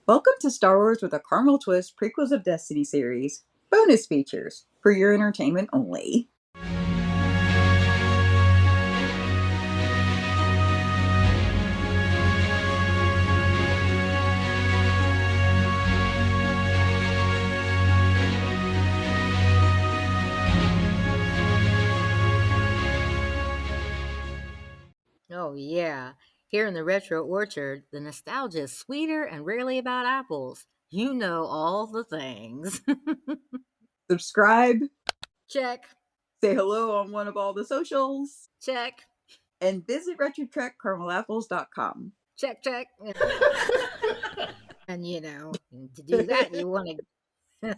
Welcome to Star Wars with a Caramel Twist Prequels of Destiny series. Bonus features for your entertainment only. Oh, yeah. Here in the Retro Orchard, the nostalgia is sweeter and rarely about apples. You know all the things. Subscribe, Check, say hello on one of all the socials, check, and visit retrotrekwiththecaramelapples.com. check. And to do that, you want to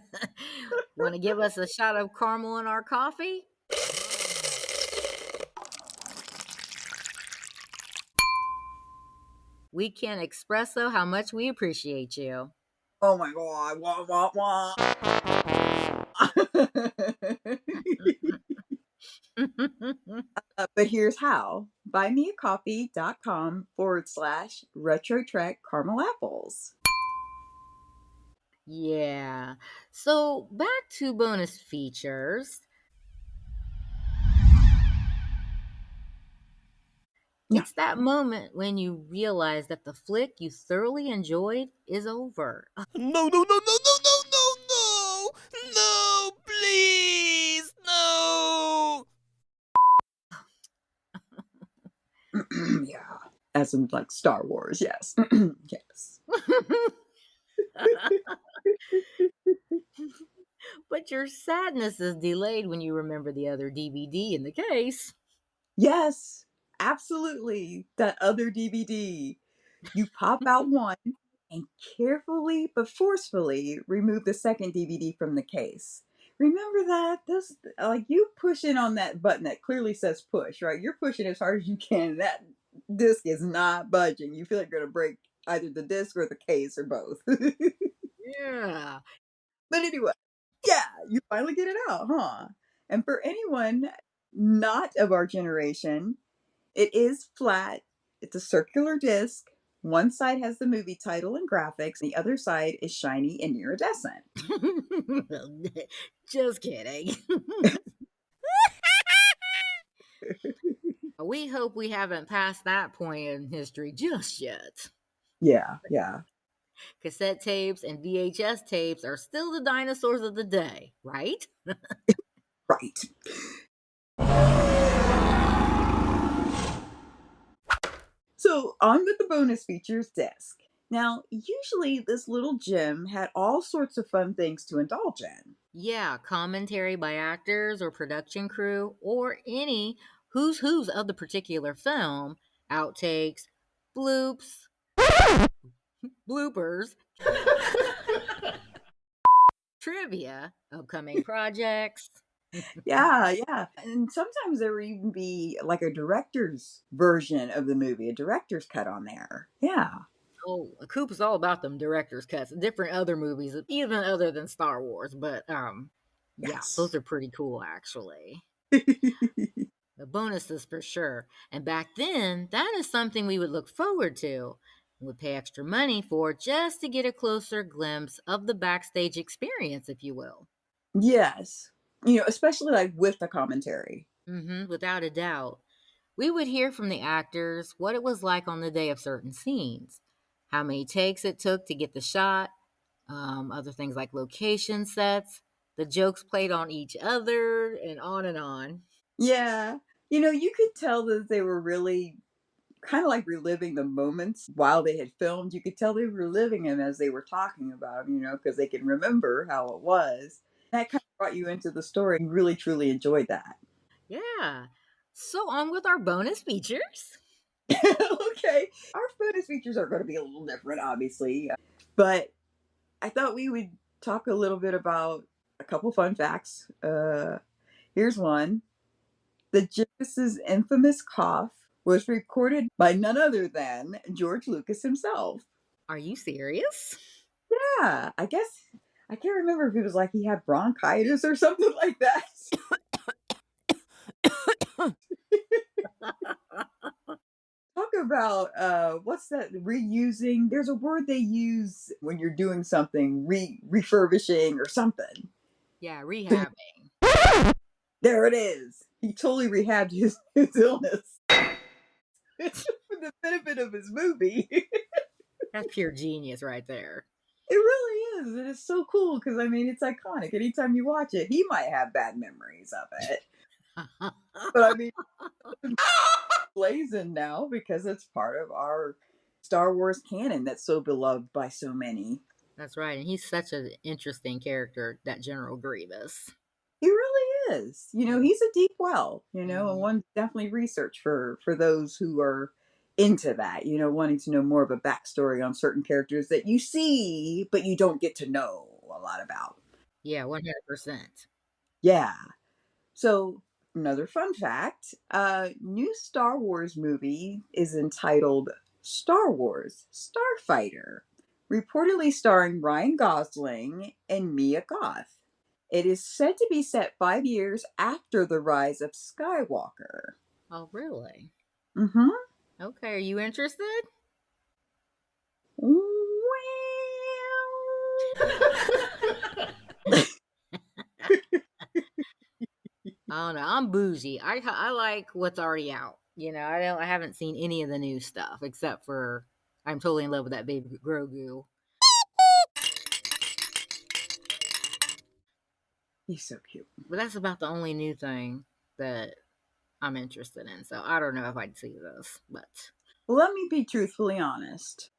want to give us a shot of caramel in our coffee? We can espresso how much we appreciate you. Oh my god, wah wah wah. But here's how. Buymeacoffee.com/retrotrek caramelapples. Yeah. So back to bonus features. Yeah. It's that moment when you realize that the flick you thoroughly enjoyed is over. No, no, no, no, no, no, no, no! No, please! No! Yeah. As in like Star Wars, yes. Yes. But your sadness is delayed when you remember the other DVD in the case. Yes, absolutely. That other DVD. You pop out one and carefully but forcefully remove the second DVD from the case. Remember that? This like you pushing on that button that clearly says push, right? You're pushing as hard as you can. That disc is not budging. You feel like you're gonna break either the disc or the case or both. But Yeah. anyway, yeah, you finally get it out, huh? And for anyone not of our generation, it is flat. It's a circular disc. One side has the movie title and graphics, the other side is shiny and iridescent. Just kidding. We hope we haven't passed that point in history just yet. Yeah, yeah, Cassette tapes and VHS tapes are still the dinosaurs of the day, right? right. So, on with the bonus features disc. Now, usually this little gem had all sorts of fun things to indulge in. Yeah, commentary by actors or production crew or any who's of the particular film, outtakes, bloops, bloopers, trivia, upcoming projects. Yeah, yeah. And sometimes there would even be like a director's version of the movie, a director's cut on there. Yeah. Oh, Coop is all about them director's cuts, different other movies, even other than Star Wars. But yeah, Yes. those are pretty cool actually. The bonuses for sure. And back then, that is something we would look forward to and would pay extra money for just to get a closer glimpse of the backstage experience, if you will. Yes. Especially like with the commentary. Without a doubt. We would hear from the actors what it was like on the day of certain scenes, how many takes it took to get the shot, other things like location sets, the jokes played on each other, and on and on. Yeah. You could tell that they were really kind of like reliving the moments while they had filmed. You could tell they were reliving them as they were talking about them, because they can remember how it was. That kind of brought you into the story. You really, truly enjoyed that. Yeah. So on with our bonus features. Okay. Our bonus features are going to be a little different, obviously. But I thought we would talk a little bit about a couple fun facts. Here's one. The Jefferson's infamous cough was recorded by none other than George Lucas himself. Are you serious? Yeah, I guess I can't remember if it was like he had bronchitis or something like that. Talk about what's that reusing? There's a word they use when you're doing something, refurbishing or something. Yeah, So rehabbing. there it is. He totally rehabbed his illness for the benefit of his movie. That's pure genius right there. It really is. And it's so cool because, I mean, it's iconic. Anytime you watch it, he might have bad memories of it. But I mean, blazing now because it's part of our Star Wars canon that's so beloved by so many. That's right. And he's such an interesting character, that General Grievous. He really is. Yeah. He's a deep well, and Mhm. one definitely research for those who are into that, wanting to know more of a backstory on certain characters that you see, but you don't get to know a lot about. Yeah, 100%. Yeah. So, another fun fact, new Star Wars movie is entitled Star Wars Starfighter, reportedly starring Ryan Gosling and Mia Goth. It is said to be set 5 years after the rise of Skywalker. Oh, really? Mm-hmm. Okay, are you interested? Well, I don't know. I'm bougie. I like what's already out. I haven't seen any of the new stuff except for I'm totally in love with that baby Grogu. he's so cute. But that's about the only new thing that I'm interested in. So I don't know if I'd see this, but Let me be truthfully honest.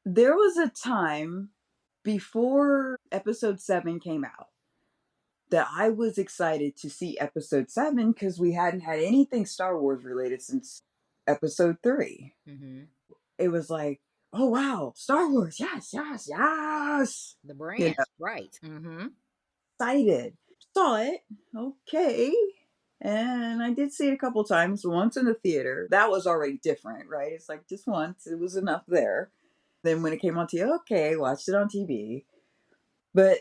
There was a time before episode 7 came out that I was excited to see episode 7 because we hadn't had anything Star Wars related since episode 3. mm-hmm. It was like, oh wow, Star Wars, yes, yes, yes. The You brand, know, right? Mm-hmm. excited. Saw it, okay. And I did see it a couple times, once in the theater. That was already different, right? It's like just once, it was enough there. Then when it came on TV, okay, watched it on TV. But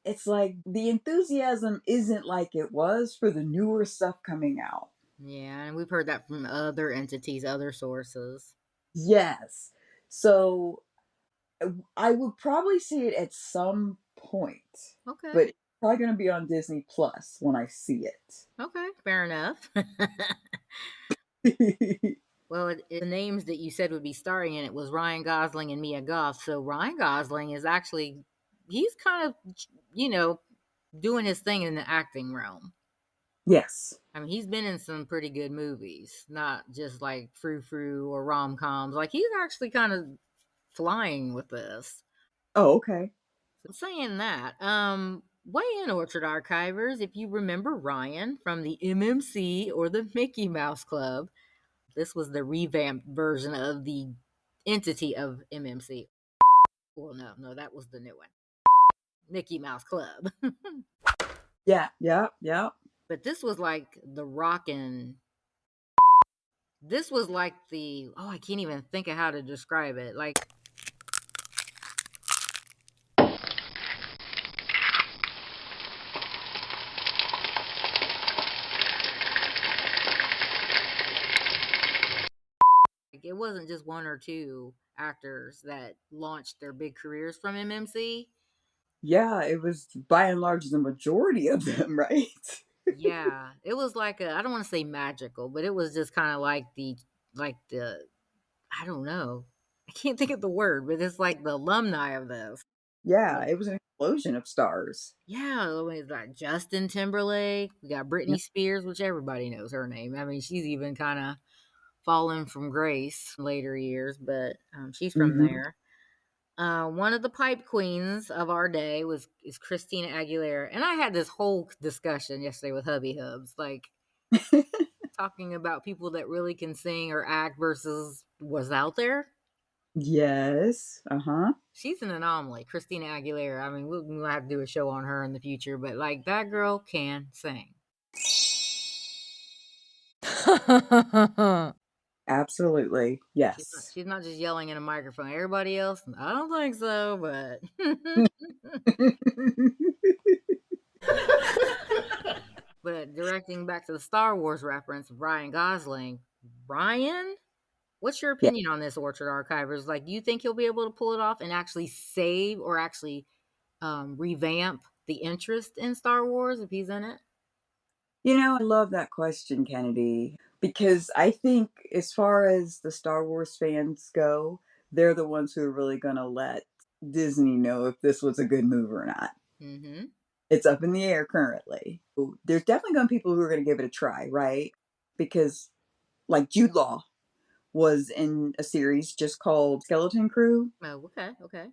it's like the enthusiasm isn't like it was for the newer stuff coming out. Yeah, and we've heard that from other entities, other sources. Yes. So I would probably see it at some point, Okay. but it's probably going to be on Disney Plus when I see Okay, fair enough. it. Well, the names that you said would be starring in it was Ryan Gosling and Mia Goth. So Ryan Gosling is actually he's kind of you know doing his thing in the acting realm. Yes. I mean, he's been in some pretty good movies, not just like frou frou or rom coms. Like he's actually kind of flying with this. Oh, okay. So saying that, weigh in Orchard Archivers if you remember Ryan from the MMC or the Mickey Mouse Club. This was the revamped version of the entity of MMC. Well, no, that was the new one, Mickey Mouse Club. Yeah, yeah, yeah. But this was like the rockin'. This was like the I can't even think of how to describe it. Like it wasn't just one or two actors that launched their big careers from MMC. Yeah, it was by and large the majority of them, right? Yeah, it was like I don't want to say magical, but it was just kind of like the I don't know. I can't think of the word, but it's like the alumni of this. Yeah, it was an explosion of stars. Yeah, we got Justin Timberlake. We got Yeah. Britney Spears, which everybody knows her name. I mean, she's even kind of fallen from grace in later years, but she's from Hmm. there. One of the pipe queens of our day is Christina Aguilera, and I had this whole discussion yesterday with Hubby Hubs, like talking about people that really can sing or act versus was out there. Yes. Uh huh. She's an anomaly, Christina Aguilera. I mean, we'll have to do a show on her in the future, but like that girl can sing. Absolutely. Yes. She's not just yelling in a microphone. Everybody else, I don't think so, but directing back to the Star Wars reference, Ryan Gosling. Ryan? What's your Yeah. opinion on this, Orchard Archivers? Like, do you think he'll be able to pull it off and actually save or actually revamp the interest in Star Wars if he's in it? I love that question, Kennedy, because I think as far as the Star Wars fans go, they're the ones who are really going to let Disney know if this was a good move or not. Mm-hmm. It's up in the air currently. There's definitely going to be people who are going to give it a try, right? Because, like, Jude Law was in a series just called Skeleton Crew. Oh, okay, okay.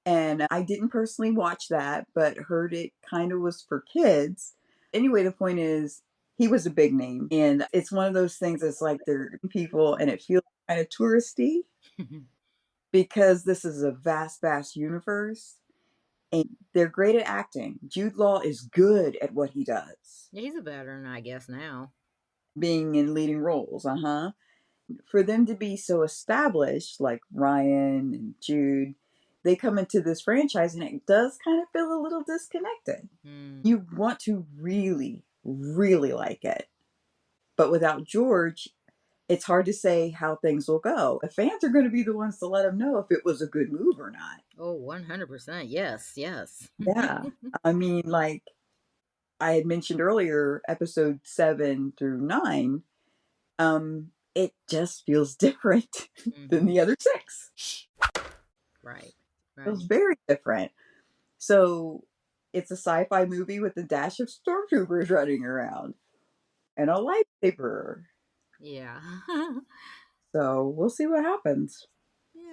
And I didn't personally watch that, but heard it kind of was for kids. Anyway, the point is, he was a big name. And it's one of those things that's like they're people and it feels kind of touristy because this is a vast, vast universe. And they're great at acting. Jude Law is good at what he does, Yeah, he's a veteran, I guess, now. being in leading roles. Uh huh. For them to be so established, like Ryan and Jude, they come into this franchise and it does kind of feel a little disconnected. Mm. You want to really, really like it. But without George, it's hard to say how things will go. The fans are going to be the ones to let them know if it was a good move or not. Oh, 100%. Yes, yes. Yeah. I mean, like I had mentioned earlier, episode 7 through 9, it just feels different than Hmm. the other six. Right, It feels right. very different. So it's a sci-fi movie with a dash of stormtroopers running around and a lightsaber. Yeah. So we'll see what happens.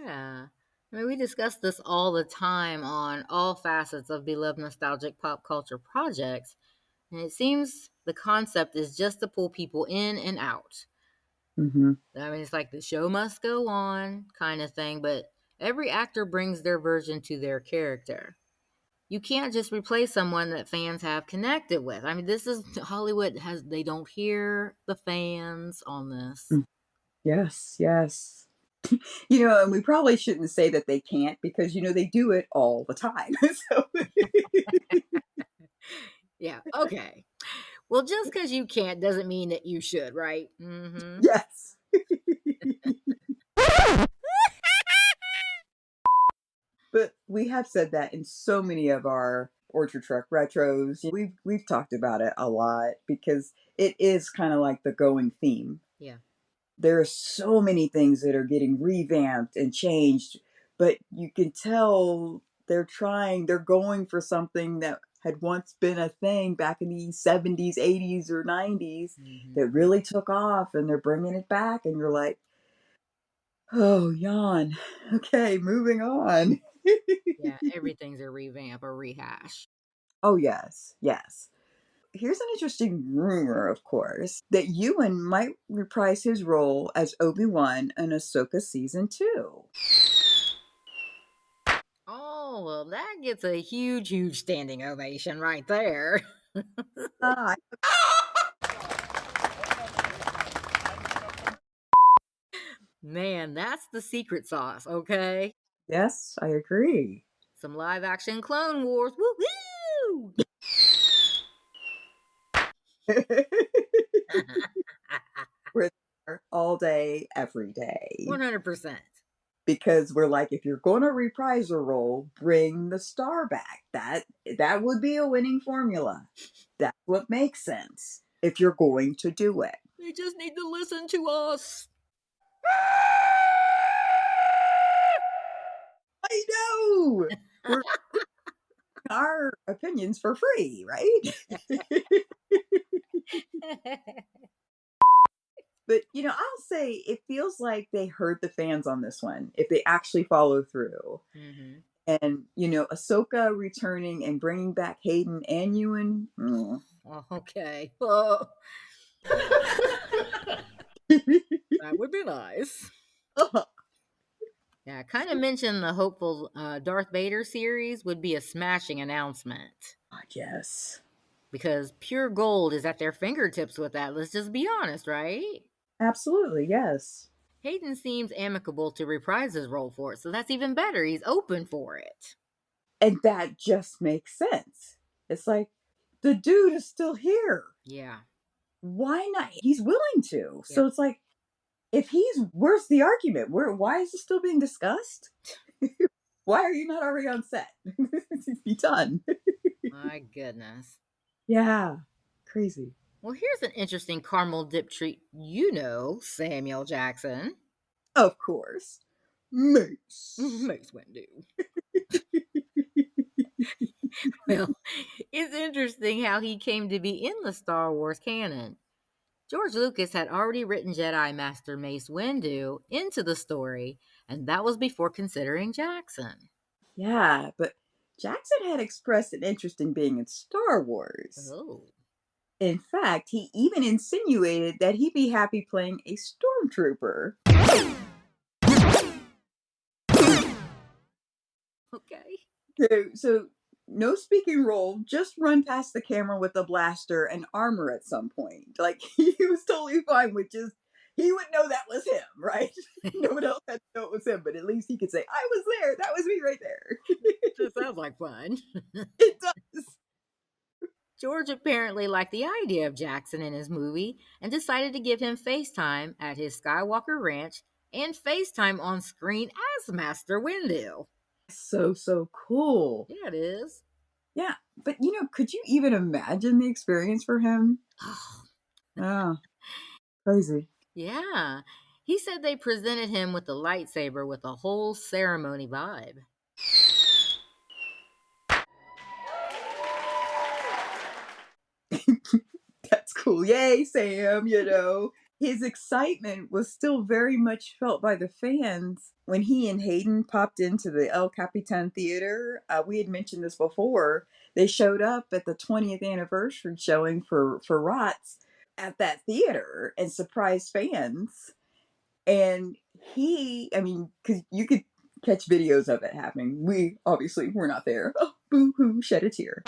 Yeah. I mean, we discuss this all the time on all facets of beloved nostalgic pop culture projects, and it seems the concept is just to pull people in and out. Mm-hmm. I mean, it's like the show must go on kind of thing, but every actor brings their version to their character. You can't just replace someone that fans have connected with. I mean, this is Hollywood has they don't hear the fans on this. Yes, yes. And we probably shouldn't say that they can't because they do it all the time. So Yeah, okay. Well, just because you can't doesn't mean that you should, right? Mm-hmm. yes. But we have said that in so many of our Orchard Truck retros. We've talked about it a lot because it is kind of like the going theme. Yeah. There are so many things that are getting revamped and changed, but you can tell they're going for something that had once been a thing back in the 70s, 80s, or 90s Mm-hmm. that really took off, and they're bringing it back, and you're like, oh, yawn. Okay, moving on. Yeah, everything's a revamp, a rehash. Oh, yes, yes. Here's an interesting rumor, of course, that Ewan might reprise his role as Obi-Wan in Ahsoka season 2. Oh, well, that gets a huge, huge standing ovation right there. Ah, Man, that's the secret sauce, okay? yes, I agree. Some live action Clone Wars. Woo woo! We're there all day, every day. 100%. Because we're like, if you're going to reprise a role, bring the star back. That would be a winning formula. That's what makes sense if you're going to do it. They just need to listen to us. I know. We're our opinions for free, right? But I'll say it feels like they heard the fans on this one if they actually follow through. Hmm. And Ahsoka returning and bringing back Hayden and Ewan. Oh, okay. Oh, that would be nice. Yeah, I kind of mentioned the hopeful Darth Vader series would be a smashing announcement Yes, because pure gold is at their fingertips with that. Let's just be honest, right? absolutely, yes. Hayden seems amicable to reprise his role for it, so that's even better. He's open for it. And that just makes sense. It's like the dude is still here. Yeah. Why not? He's willing to. Yeah. So it's like, if he's, where's the argument? Why is it still being discussed? Why are you not already on set? Be done. My goodness. Yeah, crazy. Well, here's an interesting caramel dip treat. You know, Samuel Jackson. Of course. Mace. Mace Windu. Well, it's interesting how he came to be in the Star Wars canon. George Lucas had already written Jedi Master Mace Windu into the story, and that was before considering Jackson. Yeah, but Jackson had expressed an interest in being in Star Wars. Oh. In fact, he even insinuated that he'd be happy playing a stormtrooper. Okay. So no speaking role, just run past the camera with a blaster and armor at some point. Like he was totally fine with just he would know that was him, right? No one else had to know it was him, but at least he could say, I was there. That was me right there. That sounds like fun. It does. George apparently liked the idea of Jackson in his movie and decided to give him FaceTime at his Skywalker Ranch and FaceTime on screen as Master Windu. So cool. Yeah, it is. Yeah. But could you even imagine the experience for him? Oh, crazy. Yeah. He said they presented him with the lightsaber with a whole ceremony vibe. That's cool. Yay, Sam, His excitement was still very much felt by the fans when he and Hayden popped into the El Capitan Theater. We had mentioned this before. They showed up at the 20th anniversary showing for ROTS at that theater and surprised fans. And because you could catch videos of it happening. We obviously were not there. Oh, boo hoo, shed a tear.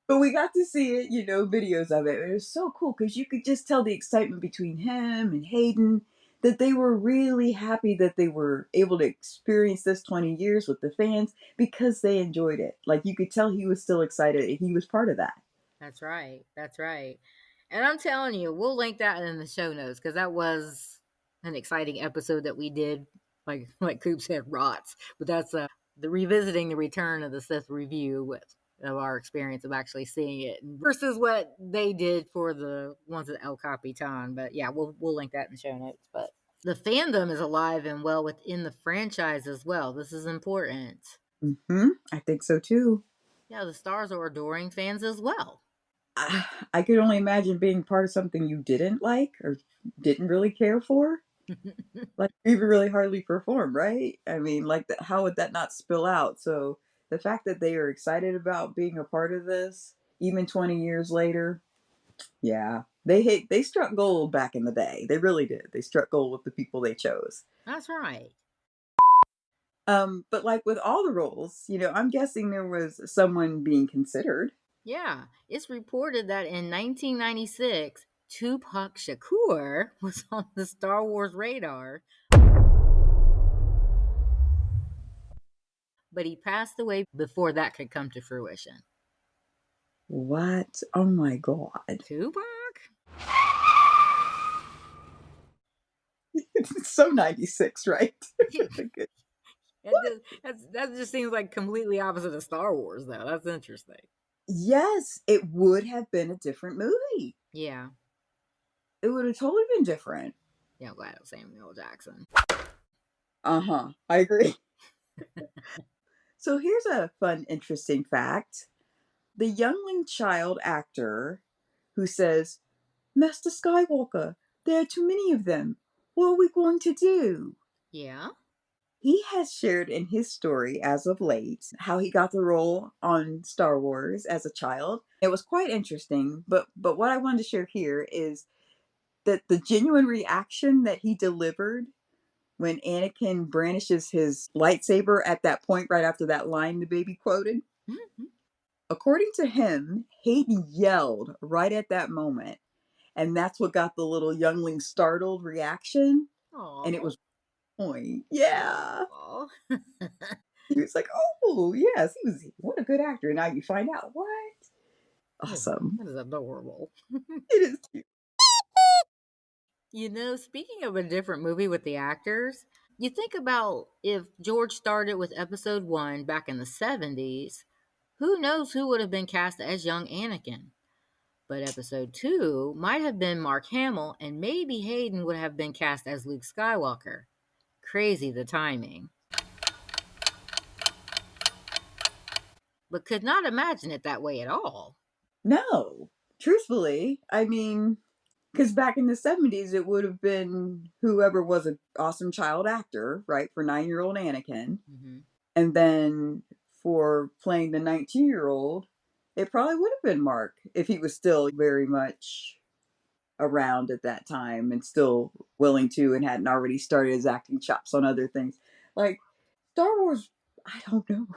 But we got to see it, videos of it. It was so cool because you could just tell the excitement between him and Hayden, that they were really happy that they were able to experience this 20 years with the fans because they enjoyed it. Like you could tell he was still excited. He was part of that. That's right. That's right. And I'm telling you, we'll link that in the show notes because that was an exciting episode that we did. Like Coop said, rots. But that's the revisiting the Return of the Sith review of our experience of actually seeing it versus what they did for the ones at El Capitan. But yeah, we'll link that in the show notes. But the fandom is alive and well within the franchise as well. This is important. I think so too. Yeah, the stars are adoring fans as well. I could only imagine being part of something you didn't like or didn't really care for. Like even really hardly perform, right? I mean, like that, how would that not spill out? So the fact that they are excited about being a part of this, even 20 years later, yeah, they struck gold back in the day. They really did. They struck gold with the people they chose. That's right. But like with all the roles, I'm guessing there was someone being considered. Yeah, it's reported that in 1996, Tupac Shakur was on the Star Wars radar, but he passed away before that could come to fruition. What? Oh my God. Tupac? It's so 96, right? That just seems like completely opposite of Star Wars, though. That's interesting. Yes, it would have been a different movie. Yeah. It would have totally been different. Yeah, I'm glad it was Samuel Jackson. Uh-huh. I agree. So here's a fun, interesting fact. The youngling child actor who says, Master Skywalker, there are too many of them. What are we going to do? Yeah. He has shared in his story as of late how he got the role on Star Wars as a child. It was quite interesting, but what I wanted to share here is that the genuine reaction that he delivered when Anakin brandishes his lightsaber at that point right after that line the baby quoted. Mm-hmm. According to him, Hayden yelled right at that moment. And that's what got the little youngling startled reaction. Aww. And it was point. Yeah. Aww. He was like, oh, yes, he was, what a good actor. And now you find out what? Awesome. That is adorable. It is cute. Speaking of a different movie with the actors, you think about if George started with episode 1 back in the 70s, who knows who would have been cast as young Anakin? But episode 2 might have been Mark Hamill, and maybe Hayden would have been cast as Luke Skywalker. Crazy the timing. But could not imagine it that way at all. No, truthfully, I mean, because back in the 70s, it would have been whoever was an awesome child actor, right, for 9-year-old Anakin. Mm-hmm. And then for playing the 19-year-old, it probably would have been Mark if he was still very much around at that time and still willing to and hadn't already started his acting chops on other things. Like Star Wars, I don't know.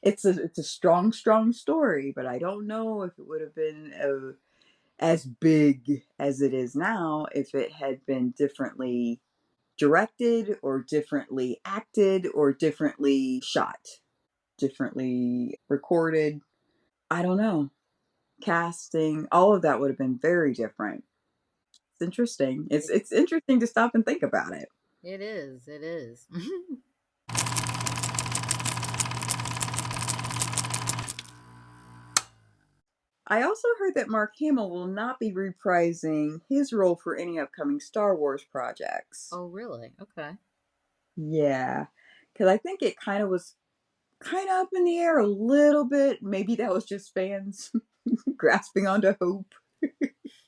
It's a strong story, but I don't know if it would have been as big as it is now if it had been differently directed or differently acted or differently shot, differently recorded. I don't know. Casting, all of that would have been very different. It's interesting. It's interesting to stop and think about it. It is. It is. I also heard that Mark Hamill will not be reprising his role for any upcoming Star Wars projects. Oh, really? Okay. Yeah, because I think it kind of was kind of up in the air a little bit. Maybe that was just fans grasping onto hope.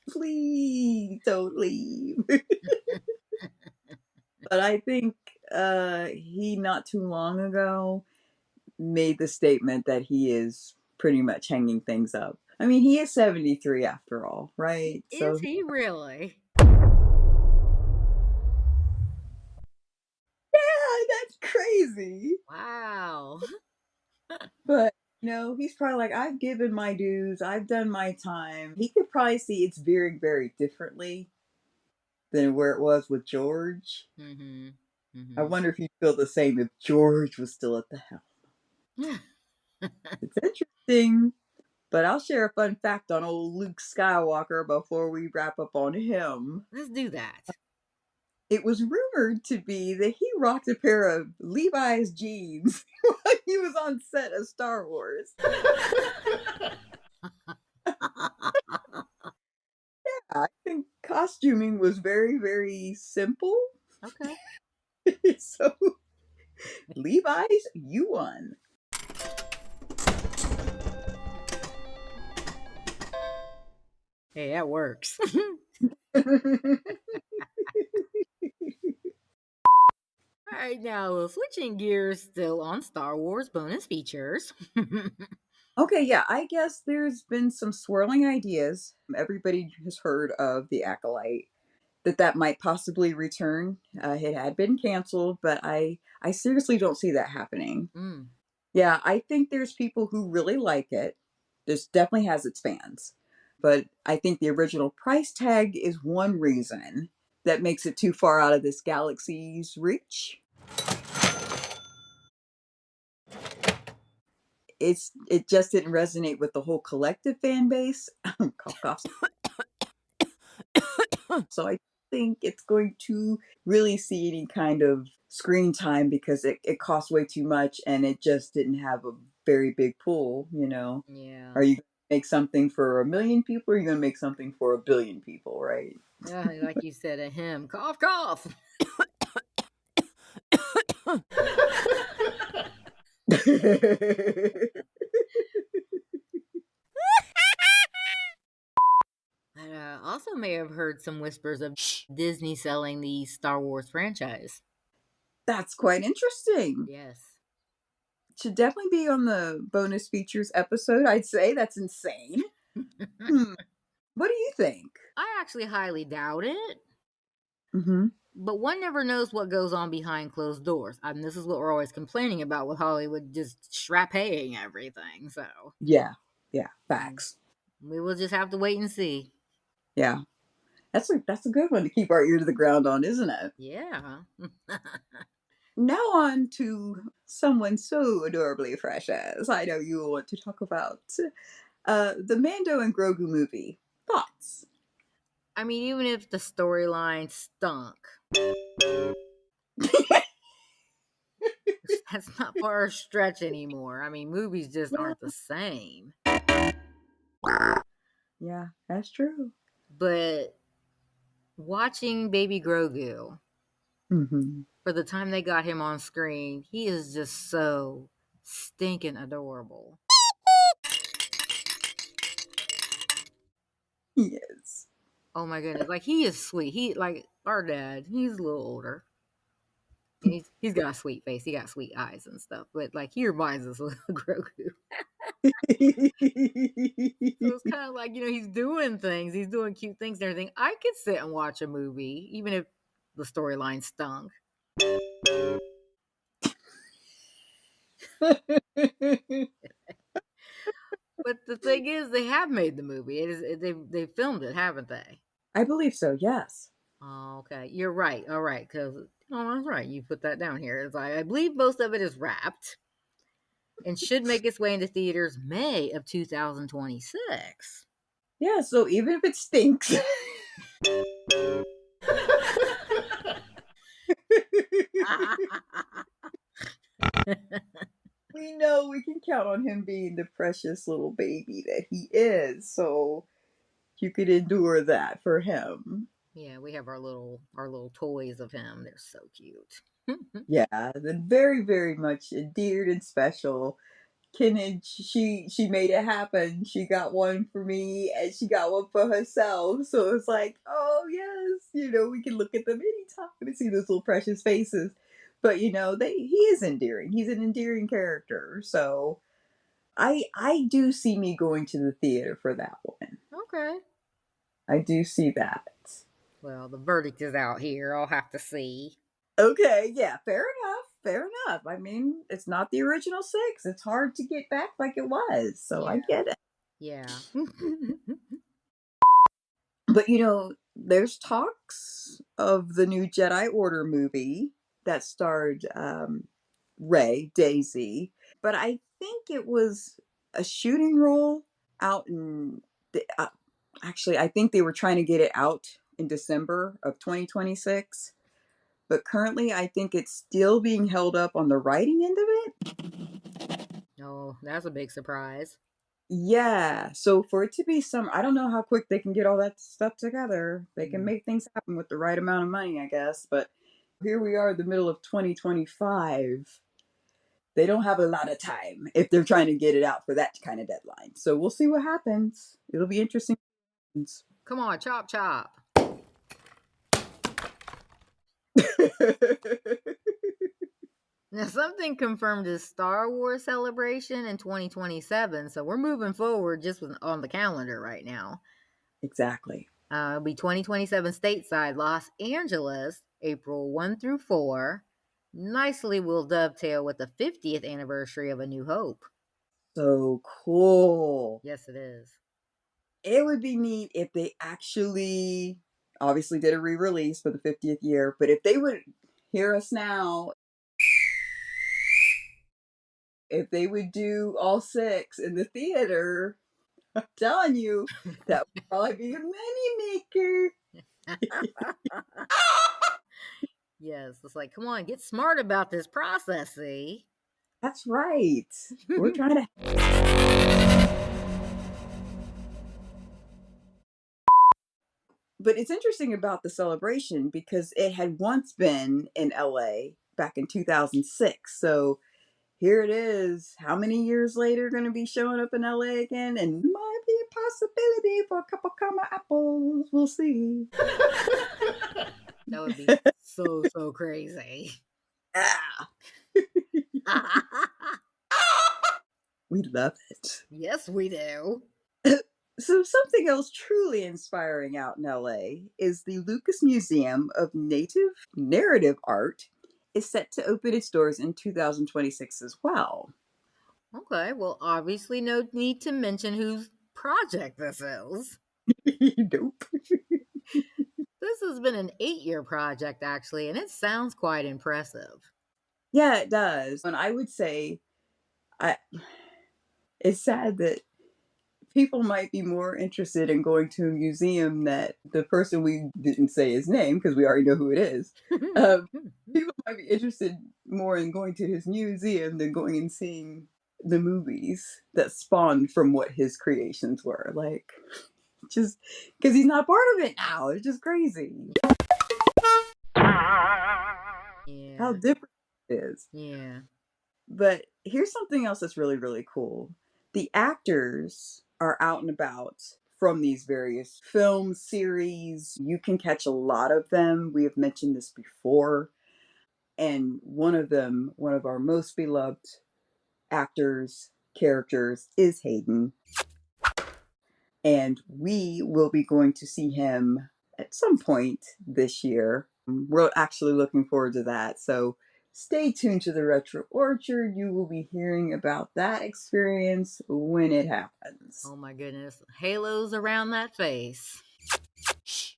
Please don't leave. But I think he not too long ago made the statement that he is pretty much hanging things up. I mean, he is 73 after all, right? Is So, he really? yeah, that's crazy. Wow. But, he's probably like, I've given my dues, I've done my time. He could probably see it's very, very differently than where it was with George. Mm-hmm. I Mm-hmm. wonder if you'd feel the same if George was still at the helm. It's interesting. But I'll share a fun fact on old Luke Skywalker before we wrap up on him. Let's do that. It was rumored to be that he rocked a pair of Levi's jeans while he was on set of Star Wars. I think costuming was very, very simple. Okay. So, Levi's, you won. Hey, that works. All right, now switching gears, still on Star Wars bonus features. Okay, yeah, I guess there's been some swirling ideas. Everybody has heard of the Acolyte, that might possibly return. It had been canceled, but I seriously don't see that happening. Mm, Yeah, I think there's people who really like it. This definitely has its fans. But I think the original price tag is one reason that makes it too far out of this galaxy's reach. It just didn't resonate with the whole collective fan base. Cough, cough. So I think it's going to really see any kind of screen time because it costs way too much and it just didn't have a very big pull. yeah. Are you going to make something for 1 million people or are you going to make something for 1 billion people, right? Yeah, like you said, a hymn. Cough, cough. I also may have heard some whispers of Disney selling the Star Wars franchise. That's quite interesting. Yes. Should definitely be on the bonus features episode. I'd say that's insane. Hmm. What do you think? I actually highly doubt it. Mm-hmm. But one never knows what goes on behind closed doors. I mean, this is what we're always complaining about with Hollywood just shrapaying everything. So Yeah. Yeah. mm, Facts. we will just have to wait and see. Yeah. That's a good one to keep our ear to the ground on, isn't it? Yeah. Now on to someone so adorably fresh as I know you want to talk about. The Mando and Grogu movie. Thoughts? I mean, even if the storyline stunk, that's not far a stretch anymore. I mean, movies just Yeah, aren't the same. yeah, that's true. But watching Baby Grogu, Hmm. for the time they got him on screen, he is just so stinking adorable. Yes. Oh my goodness, like he is sweet. He like our dad. He's a little older, and he's got a sweet face. He got sweet eyes and stuff. But like he reminds us of Grogu. So it's kind of like, he's doing things, he's doing cute things and everything. I could sit and watch a movie, even if the storyline stunk. But the thing is, they have made the movie. They filmed it, haven't they? I believe so, yes. Oh, okay, you're right. All right, because that's right. You put that down here. It's like I believe most of it is wrapped and should make its way into theaters May of 2026. Yeah, so even if it stinks, we know we can count on him being the precious little baby that he is. So you could endure that for him. Yeah, we have our little toys of him. They're so cute. Yeah, the very, very much endeared and special. Kinage, she made it happen. She got one for me and she got one for herself. So it's like, oh yes, we can look at them anytime and see those little precious faces. But he is endearing. He's an endearing character. So I do see me going to the theater for that one. Okay. I do see that. Well, the verdict is out here. I'll have to see. Okay, yeah, fair enough. Fair enough. I mean, it's not the original six. It's hard to get back like it was. So I Yeah. get it. Yeah. But there's talks of the new Jedi Order movie that starred Rey, Daisy. But I think it was a shooting role out in actually, I think they were trying to get it out in December of 2026. But currently, I think it's still being held up on the writing end of it. Oh, that's a big surprise. Yeah. So for it to be I don't know how quick they can get all that stuff together. They can Mm. make things happen with the right amount of money, I guess. But here we are, the middle of 2025. They don't have a lot of time if they're trying to get it out for that kind of deadline. So we'll see what happens. It'll be interesting. Come on, chop chop. Now, something confirmed is Star Wars Celebration in 2027, so we're moving forward just on the calendar right now. Exactly. It'll be 2027 stateside, Los Angeles, April 1 through 4. Nicely will dovetail with the 50th anniversary of A New Hope. So cool. Yes, it is. It would be neat if they actually obviously did a re-release for the 50th year, but if they would hear us now, if they would do all six in the theater, I'm telling you, that would probably be a money maker. Yes, it's like, come on, get smart about this process, see? That's right. We're trying to. But it's interesting about the celebration because it had once been in LA back in 2006. So here it is, how many years later, going to be showing up in LA again? And might be a possibility for a couple caramel apples. We'll see. That would be so crazy. Ah, we love it. Yes, we do. So, something else truly inspiring out in LA is the Lucas Museum of Native Narrative Art is set to open its doors in 2026 as well. Okay, well, obviously, no need to mention whose project this is. Nope. This has been an 8-year project, actually, and it sounds quite impressive. Yeah, it does. And I would say, I it's sad that people might be more interested in going to a museum that the person we didn't say his name because we already know who it is. People might be interested more in going to his museum than going and seeing the movies that spawned from what his creations were. Like, just because he's not part of it now. It's just crazy how Yeah. different it is. Yeah. But here's something else that's really, really cool. The actors are out and about from these various film series. You can catch a lot of them. We have mentioned this before. And one of them, one of our most beloved actors, characters, is Hayden. And we will be going to see him at some point this year. We're actually looking forward to that. So stay tuned to the Retro Orchard. You will be hearing about that experience when it happens. Oh my goodness. Halos around that face. Shh.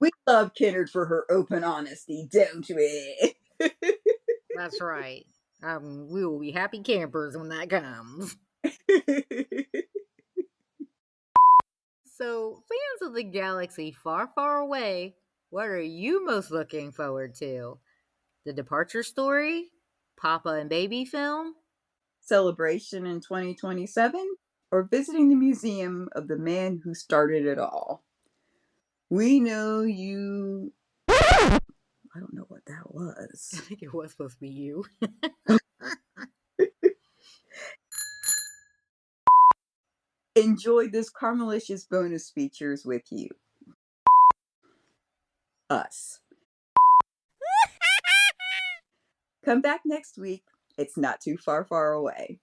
We love Kennard for her open honesty, don't we? That's right. We will be happy campers when that comes. So, fans of the galaxy far, far away, what are you most looking forward to? The departure story? Papa and baby film? Celebration in 2027? Or visiting the museum of the man who started it all? We know you. I don't know what that I was. think it was supposed to be you. Enjoyed this Carmelicious bonus features with you. Us. Come back next week. It's not too far, far away.